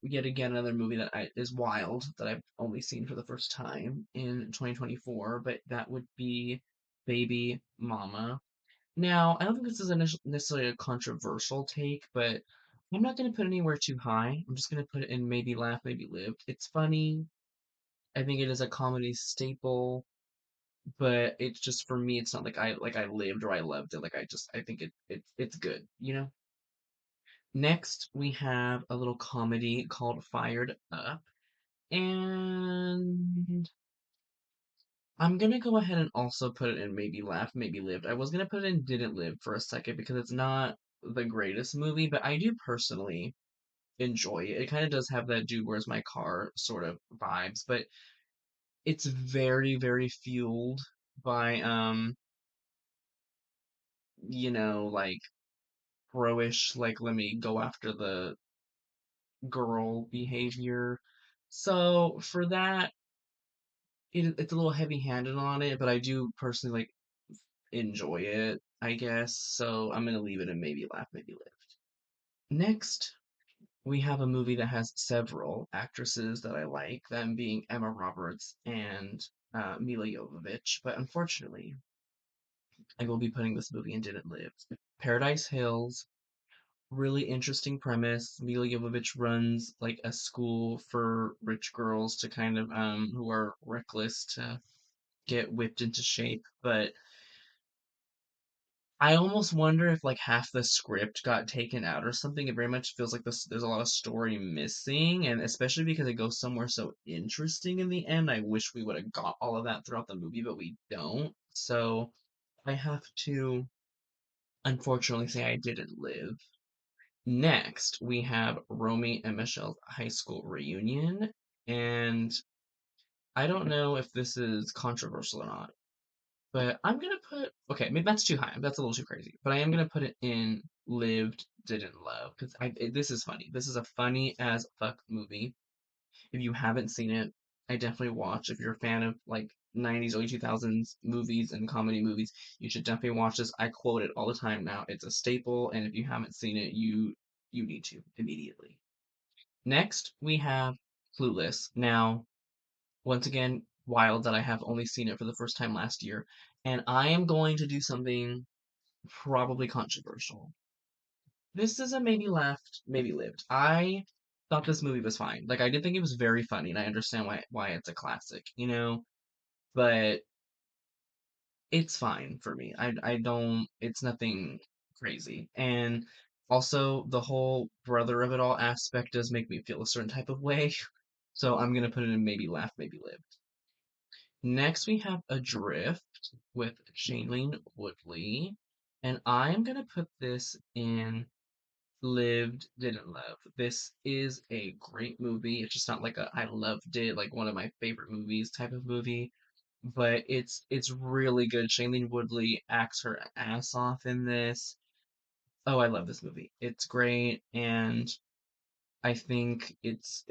yet again another movie that is wild that I've only seen for the first time in 2024, but that would be Baby Mama. Now, I don't think this is necessarily a controversial take, but I'm not going to put it anywhere too high. I'm just going to put it in maybe laugh, maybe lived. It's funny. I think it is a comedy staple, but it's just for me. It's not like I lived or I loved it. I think it's good. Next, we have a little comedy called Fired Up. And I'm gonna go ahead and also put it in maybe laugh, maybe lived. I was gonna put it in didn't live for a second because it's not the greatest movie, but I do personally enjoy it. It kind of does have that dude, where's my car sort of vibes, but it's very, very fueled by like pro-ish, like let me go after the girl behavior. So for that, it's a little heavy-handed on it, but I do personally like enjoy it, I guess. So I'm gonna leave it in maybe laugh, maybe live. Next, we have a movie that has several actresses that I like, them being Emma Roberts and Mila Jovovich. But unfortunately, I will be putting this movie in Didn't Live. Paradise Hills, really interesting premise. Mila Jovovich runs like a school for rich girls to kind of who are reckless to get whipped into shape, but I almost wonder if like half the script got taken out or something. It very much feels like there's a lot of story missing, and especially because it goes somewhere so interesting in the end. I wish we would have got all of that throughout the movie, but we don't. So I have to unfortunately say I didn't live. Next, we have Romy and Michelle's high school reunion, and I don't know if this is controversial or not. But I'm gonna put okay, maybe that's too high. That's a little too crazy. But I am gonna put it in lived, didn't love because this is funny. This is a funny as fuck movie. If you haven't seen it, I definitely watch. If you're a fan of like 90s, early 2000s movies and comedy movies, you should definitely watch this. I quote it all the time now. It's a staple, and if you haven't seen it, you need to immediately. Next, we have Clueless. Now, once again, wild that I have only seen it for the first time last year, and I am going to do something probably controversial. This is a maybe laughed, maybe lived. I thought this movie was fine. Like I did think it was very funny, and I understand why it's a classic, but it's fine for me. I don't it's nothing crazy. And also the whole brother of it all aspect does make me feel a certain type of way. So I'm gonna put it in maybe laugh, maybe live. Next we have Adrift with Shailene Woodley. And I'm gonna put this in lived, didn't love. This is a great movie. It's just not like a I loved it, like one of my favorite movies type of movie, but it's really good. Shailene Woodley acts her ass off in this. Oh, I love this movie. It's great, and I think it's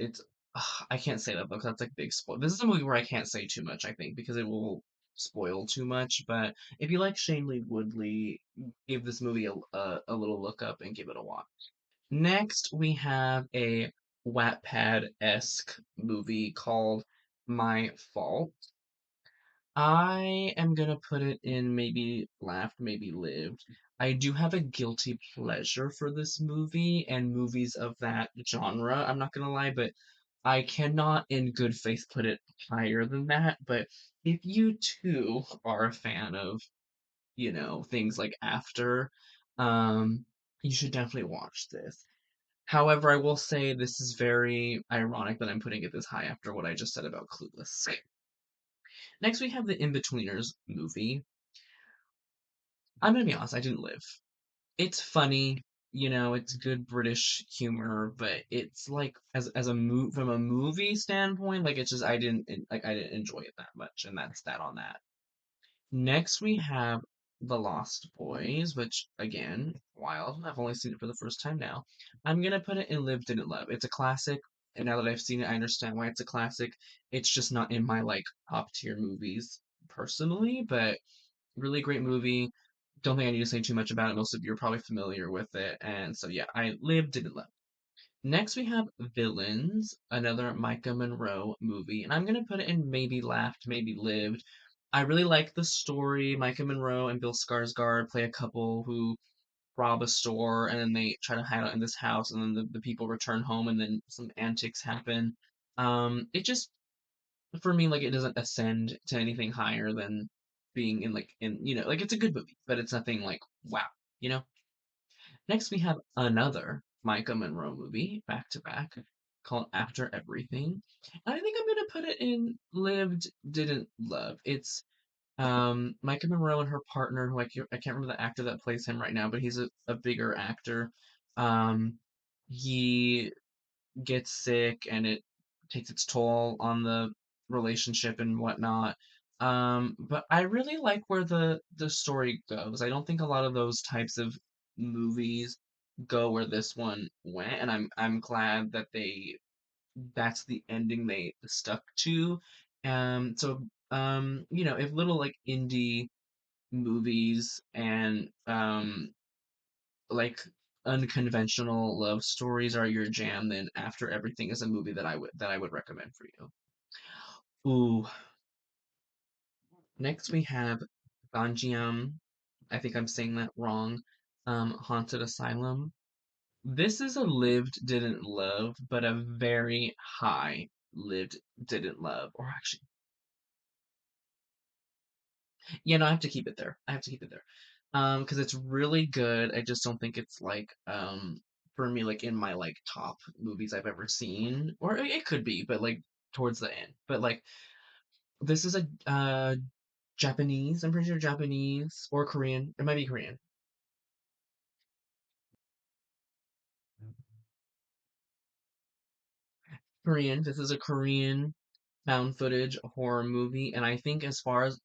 I can't say that because that's like big spoil. This is a movie where I can't say too much, I think, because it will spoil too much. But if you like Shailene Woodley, give this movie a little look up and give it a watch. Next, we have a Wattpad-esque movie called My Fault. I am gonna put it in maybe laughed, maybe lived. I do have a guilty pleasure for this movie and movies of that genre, I'm not gonna lie, but I cannot in good faith put it higher than that. But if you too are a fan of, things like After, um, you should definitely watch this. However, I will say this is very ironic that I'm putting it this high after what I just said about Clueless. Next, we have the In-Betweeners movie. I'm gonna be honest, I didn't live. It's funny, it's good British humor, but it's like as a from a movie standpoint, like it's just I didn't enjoy it that much, and that's that on that. Next, we have The Lost Boys, which, again, wild. I've only seen it for the first time now. I'm gonna put it in Live Didn't Love. It's a classic, and now that I've seen it, I understand why it's a classic. It's just not in my, like, top tier movies personally, but really great movie. Don't think I need to say too much about it. Most of you are probably familiar with it, and so yeah, I Live Didn't Love. Next, we have Villains, another Micah Monroe movie, and I'm gonna put it in maybe laughed, maybe lived. I really like the story. Micah Monroe and Bill Skarsgård play a couple who rob a store, and then they try to hide out in this house, and then the people return home, and then some antics happen. It just for me like it doesn't ascend to anything higher than being like it's a good movie, but it's nothing like wow, you know. Next, we have another Micah Monroe movie, back to back, called After Everything. And I think I'm gonna put it in Lived, Didn't Love. It's Micah Monroe and her partner, who I can't remember the actor that plays him right now, but he's a bigger actor. Um, he gets sick and it takes its toll on the relationship and whatnot. But I really like where the story goes. I don't think a lot of those types of movies go where this one went, and I'm glad that that's the ending they stuck to. If little like indie movies and like unconventional love stories are your jam, then After Everything is a movie that I would recommend for you. Ooh, next we have Ganjiam. I think I'm saying that wrong. Haunted Asylum. This is a lived didn't love, but a very high lived didn't love. Or actually, I have to keep it there. I have to keep it there. Because it's really good. I just don't think it's like for me like in my like top movies I've ever seen. Or it could be, but like towards the end. But like this is a Japanese, I'm pretty sure Japanese or Korean. It might be Korean. Korean. This is a Korean found footage horror movie, and I think as far as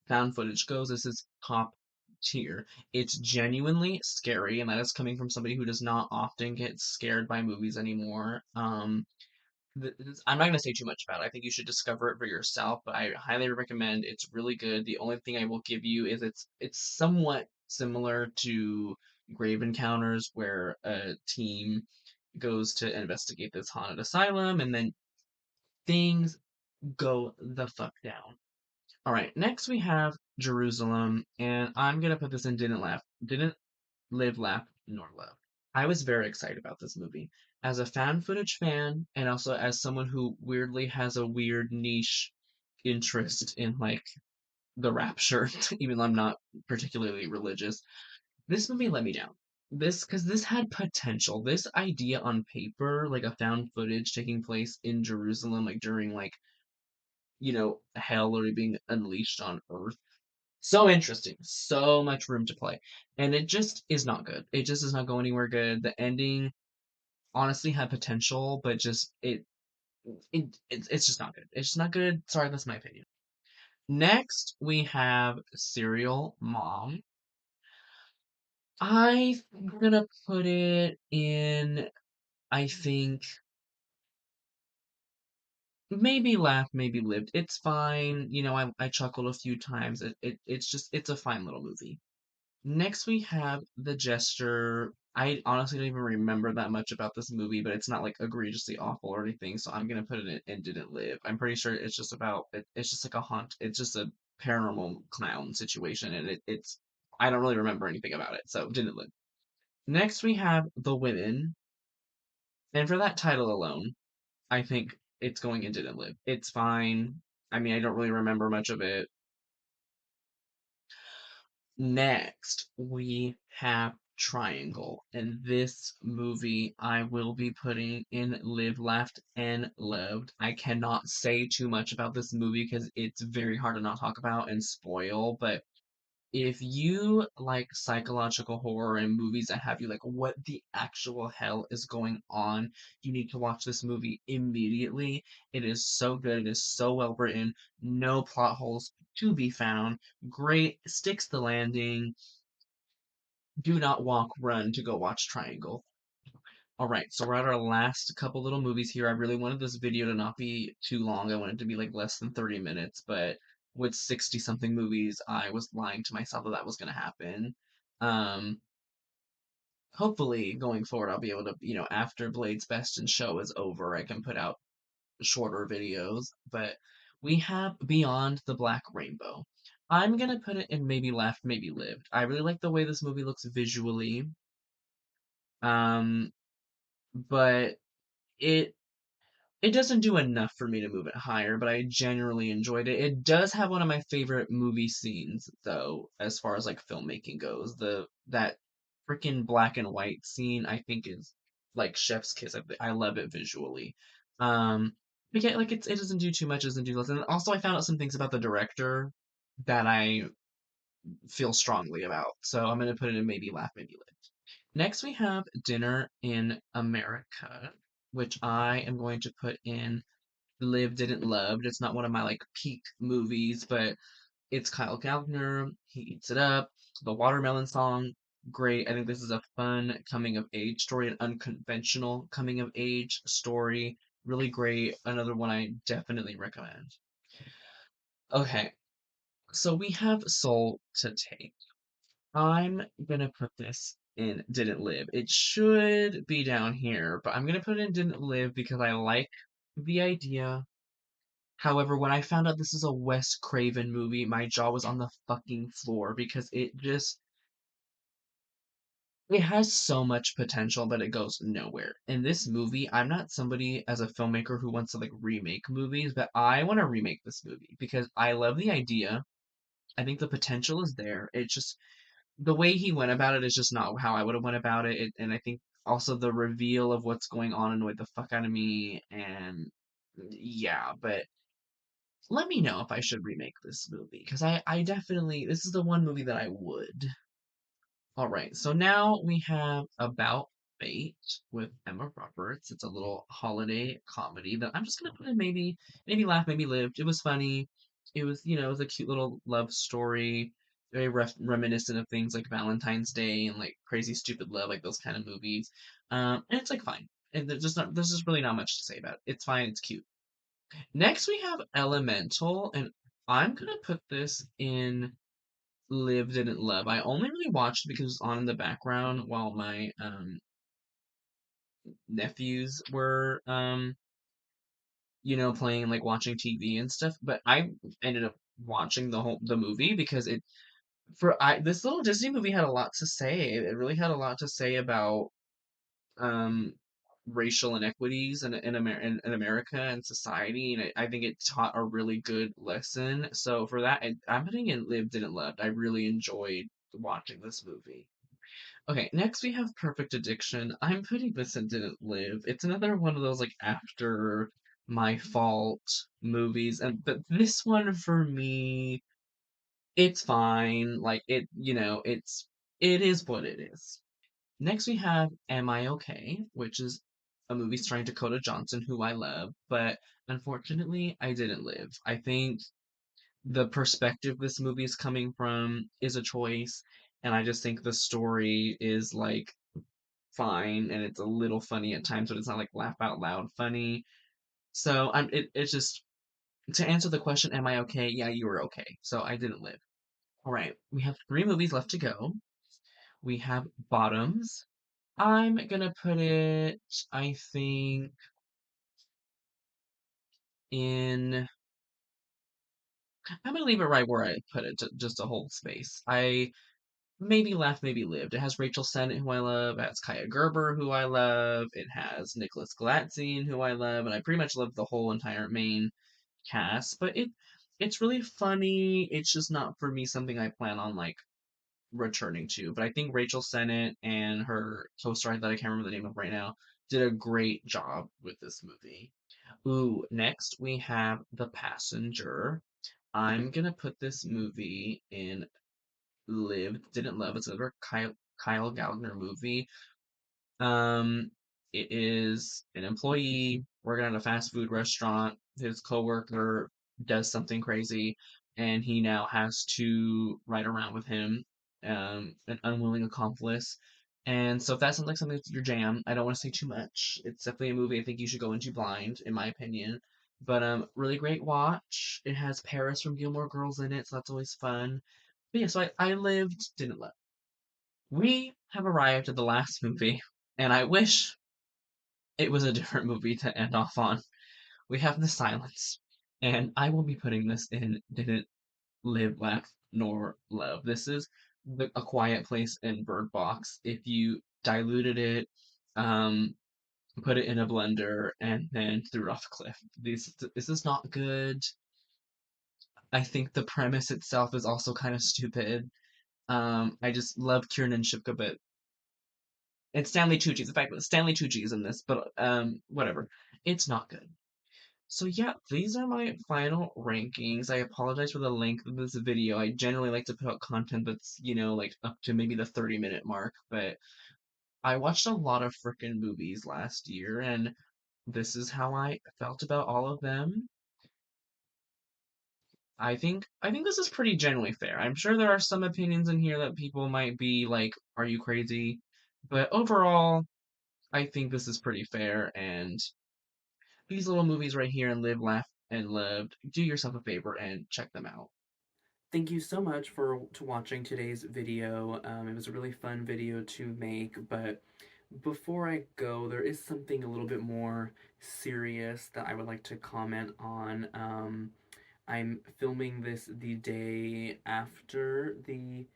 found footage goes, this is top tier. It's genuinely scary, and that is coming from somebody who does not often get scared by movies anymore. I'm not going to say too much about it. I think you should discover it for yourself, but I highly recommend. It's really good. The only thing I will give you is it's somewhat similar to Grave Encounters, where a team goes to investigate this haunted asylum, and then things go the fuck down. All right, next we have Jerusalem, and I'm gonna put this in didn't live, laugh, nor love. I was very excited about this movie as a found footage fan, and also as someone who weirdly has a weird niche interest in like the rapture, even though I'm not particularly religious. This movie let me down. Because this had potential. This idea on paper, like a found footage taking place in Jerusalem, like during like hell already being unleashed on Earth. So interesting, so much room to play, and it just is not good. It just does not go anywhere good. The ending honestly had potential, but just it's just not good. It's just not good. Sorry, that's my opinion. Next, we have Serial Mom. I'm gonna put it in, I think, maybe laugh, maybe lived. It's fine. I chuckled a few times. It's a fine little movie. Next, we have The Jester. I honestly don't even remember that much about this movie, but it's not like egregiously awful or anything, so I'm gonna put it in Didn't Live. I'm pretty sure it's just it's just like a haunt. It's just a paranormal clown situation, and it's I don't really remember anything about it, so Didn't Live. Next, we have The Women, and for that title alone, I think it's going in Didn't Live. It's fine. I mean, I don't really remember much of it. Next, we have Triangle, and this movie I will be putting in Live, Laughed, and Loved. I cannot say too much about this movie because it's very hard to not talk about and spoil, but if you like psychological horror and movies that have you like, what the actual hell is going on? You need to watch this movie immediately. It is so good. It is so well written. No plot holes to be found. Great. Sticks the landing. Do not walk, run to go watch Triangle. All right, so we're at our last couple little movies here. I really wanted this video to not be too long. I wanted it to be like less than 30 minutes, but with 60 something movies, I was lying to myself that that was going to happen. Um, Hopefully going forward, I'll be able to, after Blade's Best in Show is over, I can put out shorter videos, but we have Beyond the Black Rainbow. I'm going to put it in maybe Laughed, Maybe Lived. I really like the way this movie looks visually. Um, but it it doesn't do enough for me to move it higher, but I genuinely enjoyed it. It does have one of my favorite movie scenes, though, as far as like filmmaking goes. That freaking black and white scene, I think, is like chef's kiss. I love it visually. But yeah, like it doesn't do too much, doesn't do less. And also, I found out some things about the director that I feel strongly about. So I'm gonna put it in maybe laugh, maybe live. Next, we have Dinner in America, which I am going to put in Live Didn't Loved. It's not one of my like peak movies, but it's Kyle Gallagher. He eats it up. The Watermelon Song, great. I think this is a fun coming of age story, an unconventional coming of age story. Really great. Another one I definitely recommend. Okay, so we have Soul to Take. I'm gonna put this in Didn't Live. It should be down here, but I'm gonna put it in Didn't Live because I like the idea. However, when I found out this is a Wes Craven movie, my jaw was on the fucking floor because it has so much potential that it goes nowhere. In this movie, I'm not somebody as a filmmaker who wants to like remake movies, but I want to remake this movie because I love the idea. I think the potential is there. It's just the way he went about it is just not how I would have went about it. And I think also the reveal of what's going on annoyed the fuck out of me. And yeah, but let me know if I should remake this movie because I definitely this is the one movie that I would. All right, so now we have About Fate with Emma Roberts. It's a little holiday comedy that I'm just gonna put in maybe laugh, maybe lived. It was funny. It was a cute little love story, very reminiscent of things like Valentine's Day and like Crazy Stupid Love, like those kind of movies. And it's like fine. And there's just really not much to say about it. It's fine. It's cute. Next, we have Elemental, and I'm gonna put this in Live Didn't Love. I only really watched it because it was on in the background while my nephews were playing and like watching TV and stuff. But I ended up watching the movie because this little Disney movie had a lot to say. It really had a lot to say about um racial inequities in America and society, and I think it taught a really good lesson. So for that, I'm putting in Live Didn't Love. I really enjoyed watching this movie. Okay, next we have Perfect Addiction. I'm putting this in Didn't Live. It's another one of those like after my fault movies, and but this one for me, it's fine. Like it is what it is. Next we have Am I Okay, which is a movie starring Dakota Johnson, who I love, but unfortunately I didn't live. I think the perspective this movie is coming from is a choice, and I just think the story is like fine and it's a little funny at times, but it's not like laugh out loud funny. So it's just to answer the question, am I okay? Yeah, you were okay. So I didn't live. All right, we have three movies left to go. We have Bottoms. I'm gonna put it, I think, in. I'm gonna leave it right where I put it, just to hold space. I maybe laughed, maybe lived. It has Rachel Sennett, who I love. It has Kaya Gerber, who I love. It has Nicholas Galatzine, who I love, and I pretty much love the whole entire main cast. But it's really funny. It's just not for me something I plan on like returning to. But I think Rachel Sennett and her co-star that I can't remember the name of right now did a great job with this movie. Ooh, next we have The Passenger. I'm gonna put this movie in Live, Didn't Love. It's another Kyle Gallagher movie. Um, it is an employee working at a fast food restaurant. His coworker does something crazy, and he now has to ride around with him, an unwilling accomplice. And so if that sounds like something that's your jam, I don't want to say too much. It's definitely a movie I think you should go into blind, in my opinion. But really great watch. It has Paris from Gilmore Girls in it, so that's always fun. But yeah, so I lived, didn't live. We have arrived at the last movie, and I wish it was a different movie to end off on. We have The Silence, and I will be putting this in Didn't Live, Laugh, Nor Love. This is A Quiet Place and Bird Box. If you diluted it, um, put it in a blender, and then threw it off a cliff. This is not good. I think the premise itself is also kind of stupid. I just love Kieran and Shipka, but it's Stanley Tucci's. In fact, Stanley Tucci is in this, but whatever. It's not good. So yeah, these are my final rankings. I apologize for the length of this video. I generally like to put out content that's, like up to maybe the 30-minute mark, but I watched a lot of frickin' movies last year, and this is how I felt about all of them. I think this is pretty generally fair. I'm sure there are some opinions in here that people might be like, "Are you crazy?" But overall, I think this is pretty fair, and these little movies right here and Live, Laugh, and Loved, do yourself a favor and check them out. Thank you so much for to watching today's video. It was a really fun video to make, but before I go, there is something a little bit more serious that I would like to comment on. I'm filming this the day after the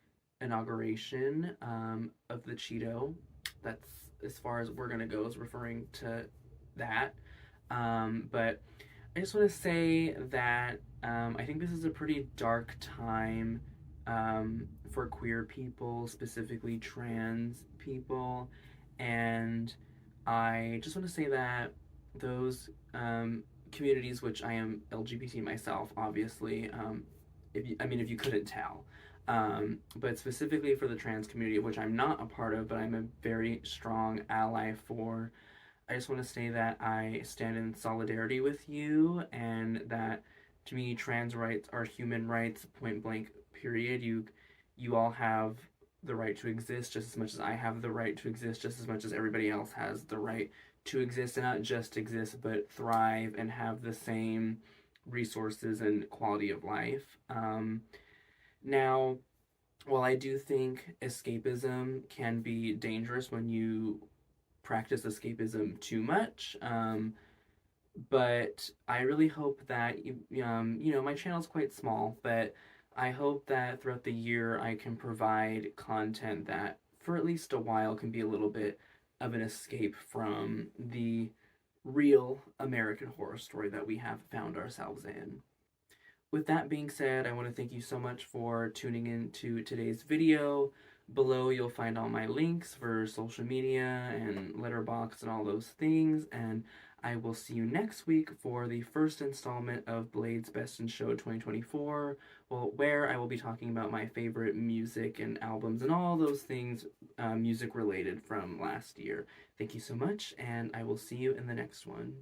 inauguration of the Cheeto. That's as far as we're gonna go, is referring to that. But I just want to say that I think this is a pretty dark time for queer people, specifically trans people. And I just want to say that those communities, which I am LGBT myself, obviously, if you couldn't tell, but specifically for the trans community, of which I'm not a part of, but I'm a very strong ally for. I just want to say that I stand in solidarity with you, and that to me, trans rights are human rights, point blank, period. You all have the right to exist just as much as I have the right to exist, just as much as everybody else has the right to exist, and not just exist, but thrive and have the same resources and quality of life. Now, while I do think escapism can be dangerous when you practice escapism too much. But I really hope that my channel's quite small, but I hope that throughout the year I can provide content that for at least a while can be a little bit of an escape from the real American horror story that we have found ourselves in. With that being said, I want to thank you so much for tuning in to today's video. Below, you'll find all my links for social media and letterbox and all those things. And I will see you next week for the first installment of Blade's Best in Show 2024, where I will be talking about my favorite music and albums and all those things music related from last year. Thank you so much, and I will see you in the next one.